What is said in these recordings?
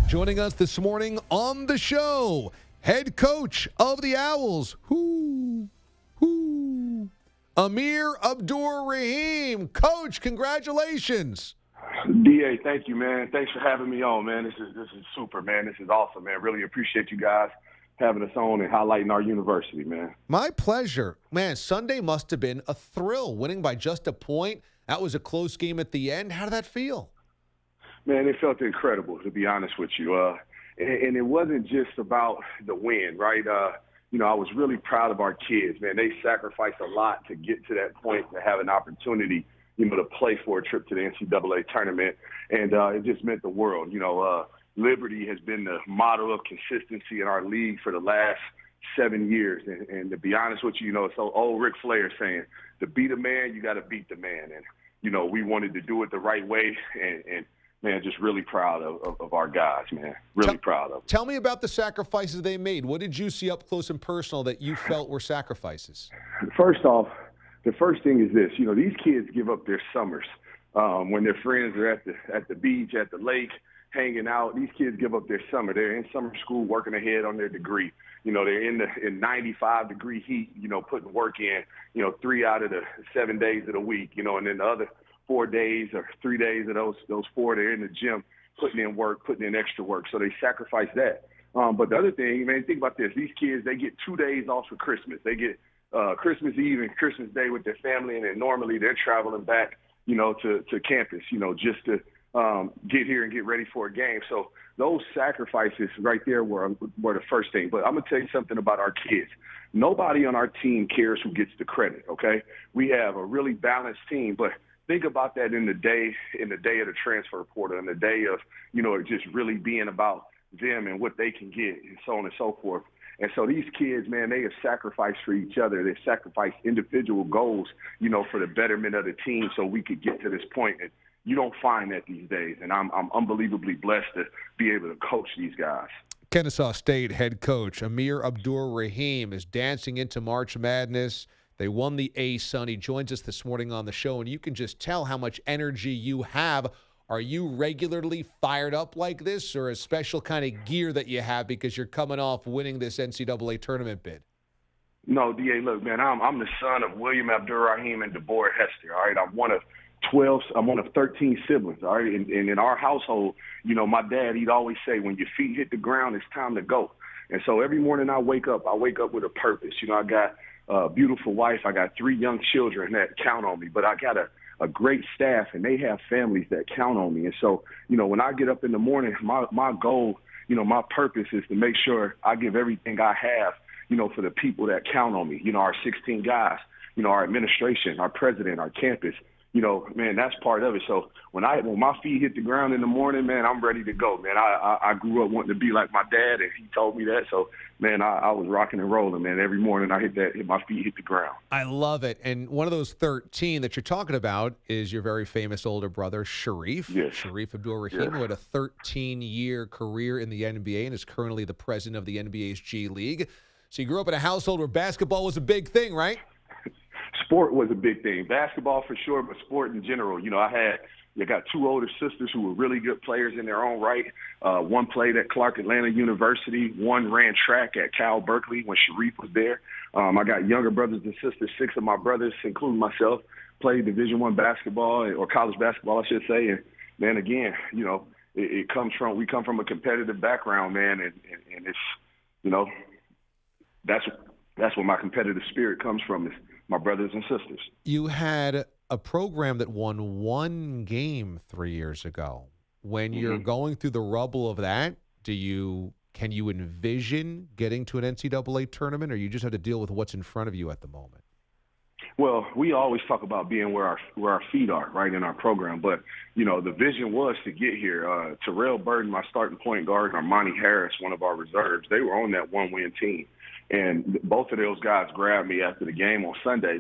Joining us this morning on the show, head coach of the Owls, Amir Abdur-Rahim. Coach, congratulations. D.A., thank you, man. Thanks for having me on, man. This is super, man. This is awesome, man. Really appreciate you guys having us on and highlighting our university, man. My pleasure. Man, Sunday must have been a thrill, winning by just a point. That was a close game at the end. How did that feel? Man, it felt incredible, to be honest with you. And it wasn't just about the win, right? I was really proud of our kids, man. They sacrificed a lot to get to that point, to have an opportunity, to play for a trip to the NCAA tournament. And it just meant the world. Liberty has been the model of consistency in our league for the last 7 years. And to be honest with you, so old Ric Flair saying, to beat a man, you got to beat the man. And, we wanted to do it the right way. And man, just really proud of our guys, man. Really proud of them. Tell me about the sacrifices they made. What did you see up close and personal that you felt were sacrifices? First off, the first thing is this. These kids give up their summers when their friends are at the beach, at the lake, hanging out. These kids give up their summer. They're in summer school working ahead on their degree. They're in 95-degree heat, putting work in, 3 out of the 7 days of the week, and then the other 4 days or 3 days of those 4, they're in the gym putting in work, putting in extra work. So they sacrifice that. But the other thing, man, think about this. These kids, they get 2 days off for Christmas. They get Christmas Eve and Christmas Day with their family, and then normally they're traveling back, to campus, just to get here and get ready for a game. So those sacrifices right there were the first thing. But I'm going to tell you something about our kids. Nobody on our team cares who gets the credit, okay? We have a really balanced team, but think about that in the day of the transfer portal, and the day of, just really being about them and what they can get and so on and so forth. And so these kids, man, they have sacrificed for each other. They've sacrificed individual goals, for the betterment of the team so we could get to this point. And you don't find that these days. And I'm unbelievably blessed to be able to coach these guys. Kennesaw State head coach Amir Abdur-Rahim is dancing into March Madness. They won the A-Sun. He joins us this morning on the show, and you can just tell how much energy you have. Are you regularly fired up like this, or a special kind of gear that you have because you're coming off winning this NCAA tournament bid? No, D.A., look, man, I'm the son of William Abdur-Rahim and Deborah Hester, all right? I'm one of 13 siblings, all right? And in our household, my dad, he'd always say, when your feet hit the ground, it's time to go. And so every morning I wake up with a purpose. I got a beautiful wife. I got 3 young children that count on me, but I got a great staff, and they have families that count on me. And so, when I get up in the morning, my goal, my purpose is to make sure I give everything I have, for the people that count on me, our 16 guys, our administration, our president, our campus. Man, that's part of it. So when my feet hit the ground in the morning, man, I'm ready to go, man. I grew up wanting to be like my dad, and he told me that. So, man, I was rocking and rolling, man. Every morning my feet hit the ground. I love it. And one of those 13 that you're talking about is your very famous older brother, Sharif. Yes. Sharif Abdur-Rahim, who had a 13-year career in the NBA and is currently the president of the NBA's G League. So you grew up in a household where basketball was a big thing, right? Sport was a big thing. Basketball for sure, but sport in general. I got 2 older sisters who were really good players in their own right. One played at Clark Atlanta University. One ran track at Cal Berkeley when Sharif was there. I got younger brothers and sisters. 6 of my brothers, including myself, played Division I basketball, or college basketball, I should say. And, man, again, we come from a competitive background, man, and it's, that's where my competitive spirit comes from, is my brothers and sisters. You had a program that won 1 game 3 years ago. When you're going through the rubble of that, can you envision getting to an NCAA tournament, or you just have to deal with what's in front of you at the moment? Well, we always talk about being where our feet are, right, in our program. But, the vision was to get here. Terrell Burton, my starting point guard, and Armani Harris, one of our reserves, they were on that 1-win team. And both of those guys grabbed me after the game on Sunday,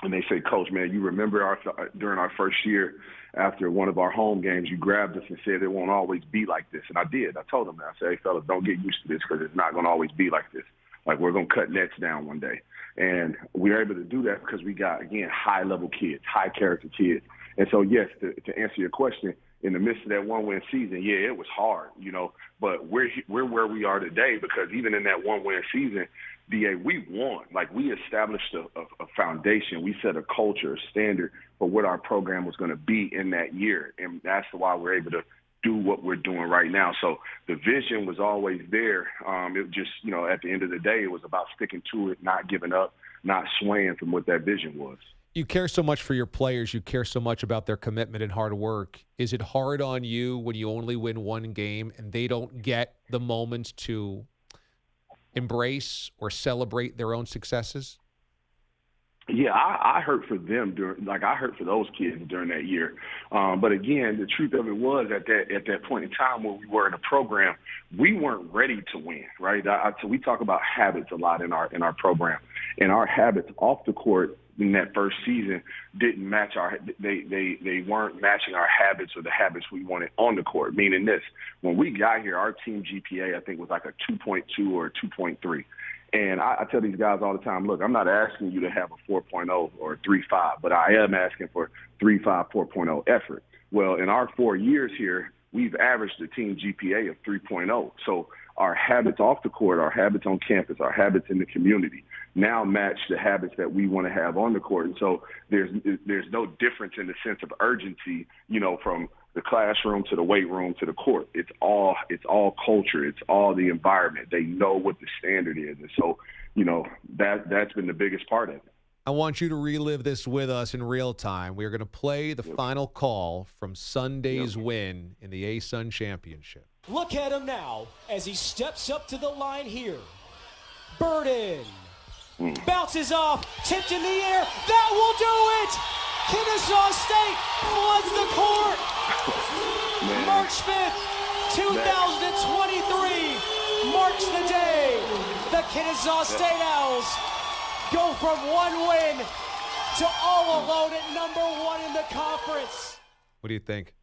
and they say, Coach, man, you remember during our first year after one of our home games, you grabbed us and said it won't always be like this. And I did. I told them that. I said, hey, fellas, don't get used to this, because it's not going to always be like this. Like, we're going to cut nets down one day. And we were able to do that because we got, again, high-level kids, high-character kids. And so, yes, to answer your question, in the midst of that one-win season, yeah, it was hard, but we're where we are today because even in that one-win season, D.A., we won. Like, we established a foundation. We set a culture, a standard for what our program was going to be in that year, and that's why we're able to do what we're doing right now. So the vision was always there. It just, at the end of the day, it was about sticking to it, not giving up, not swaying from what that vision was. You care so much for your players. You care so much about their commitment and hard work. Is it hard on you when you only win one game and they don't get the moments to embrace or celebrate their own successes? Yeah, I hurt for them I hurt for those kids during that year. But again, the truth of it was at that point in time where we were in a program, we weren't ready to win, right? So we talk about habits a lot in our program, and our habits off the court in that first season didn't match they weren't matching our habits or the habits we wanted on the court. Meaning this, when we got here, our team GPA I think was like a 2.2 or a 2.3. And I tell these guys all the time, look, I'm not asking you to have a 4.0 or a 3.5, but I am asking for 3.5, 4.0 effort. Well, in our 4 years here, we've averaged a team GPA of 3.0. So our habits off the court, our habits on campus, our habits in the community now match the habits that we want to have on the court. And so there's no difference in the sense of urgency, from the classroom to the weight room to the court. It's all culture. It's all the environment. They know what the standard is. And so, that's been the biggest part of it. I want you to relive this with us in real time. We are going to play the final call from Sunday's win in the A-Sun Championship. Look at him now as he steps up to the line here. Burden. Bounces off, tipped in the air. That will do it! Kennesaw State floods the court. March 5th, 2023 marks the day the Kennesaw State Owls go from one win to all alone at number one in the conference. What do you think?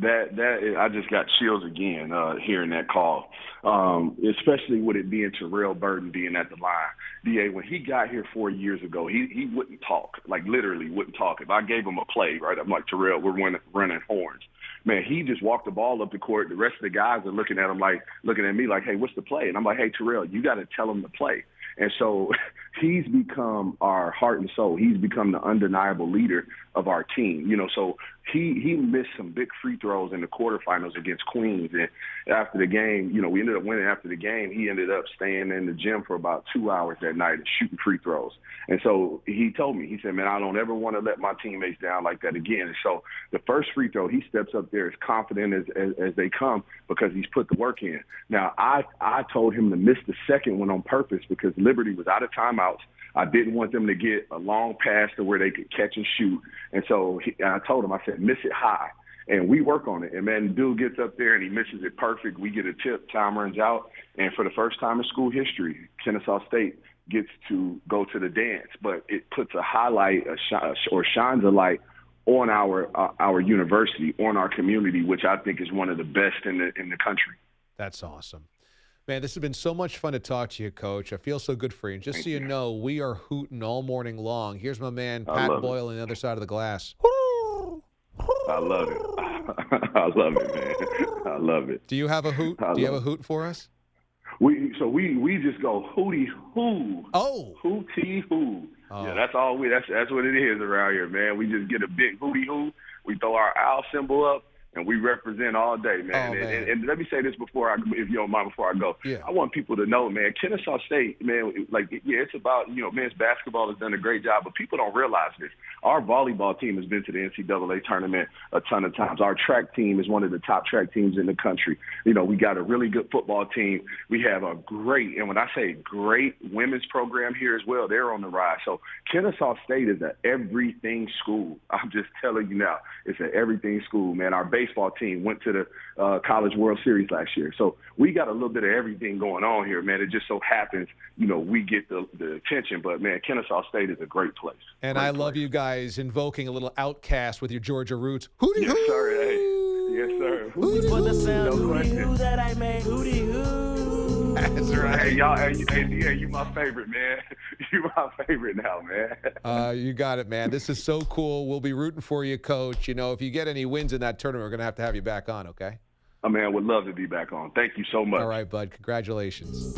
I just got chills again hearing that call, especially with it being Terrell Burden being at the line. D.A., when he got here 4 years ago, he wouldn't talk, like literally wouldn't talk. If I gave him a play, right, I'm like, Terrell, we're running horns. Man, he just walked the ball up the court. The rest of the guys are looking at him looking at me like, hey, what's the play? And I'm like, hey, Terrell, you got to tell him the play. And so he's become our heart and soul. He's become the undeniable leader of our team. So he missed some big free throws in the quarterfinals against Queens. And after the game, we ended up winning after the game. He ended up staying in the gym for about 2 hours that night and shooting free throws. And so he told me, he said, man, I don't ever want to let my teammates down like that again. And so the first free throw, he steps up there as confident as they come because he's put the work in. Now, I told him to miss the second one on purpose because Liberty was out of timeouts. I didn't want them to get a long pass to where they could catch and shoot. And so I told him, I said, miss it high. And we work on it. And, man, the dude gets up there and he misses it perfect. We get a tip, time runs out. And for the first time in school history, Kennesaw State gets to go to the dance. But it puts a highlight or shines a light on our university, on our community, which I think is one of the best in the country. That's awesome. Man, this has been so much fun to talk to you, Coach. I feel so good for you. And just so you know, we are hooting all morning long. Here's my man, Pat Boyle, on the other side of the glass. I love it. I love it, man. I love it. Do you have a hoot? Do you have a hoot for us? We just go hootie hoo. Oh. Hootie hoo. Oh. Yeah, that's all that's what it is around here, man. We just get a big hootie hoo. We throw our owl symbol up. And we represent all day, man. Oh, man. And let me say this if you don't mind, before I go. Yeah. I want people to know, man, Kennesaw State, man, it's about, men's basketball has done a great job, but people don't realize this. Our volleyball team has been to the NCAA tournament a ton of times. Our track team is one of the top track teams in the country. We got a really good football team. We have a great, and when I say great, women's program here as well. They're on the rise. So Kennesaw State is an everything school. I'm just telling you now, it's an everything school, man. Our baseball team went to the College World Series last year. So we got a little bit of everything going on here, man. It just so happens, we get the attention. But, man, Kennesaw State is a great place. And I love you guys invoking a little Outcast with your Georgia roots. Hootie yes, hoo! Sir. Hey. Yes, sir. Hootie hoo! For the sound, No hootie question. hoo that I made. Hootie hoo! That's right. Hey, y'all. Hey, D.A., you my favorite, man. You my favorite now, man. You got it, man. This is so cool. We'll be rooting for you, Coach. You know, if you get any wins in that tournament, we're going to have you back on, okay? Oh, man, would love to be back on. Thank you so much. All right, bud. Congratulations.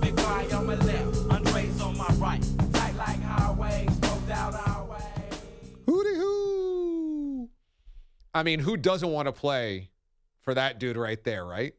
Big guy on my left, Andre's on my right. Tight like highways, smoked out our way. Hooty-hoo. I mean, who doesn't want to play for that dude right there, right?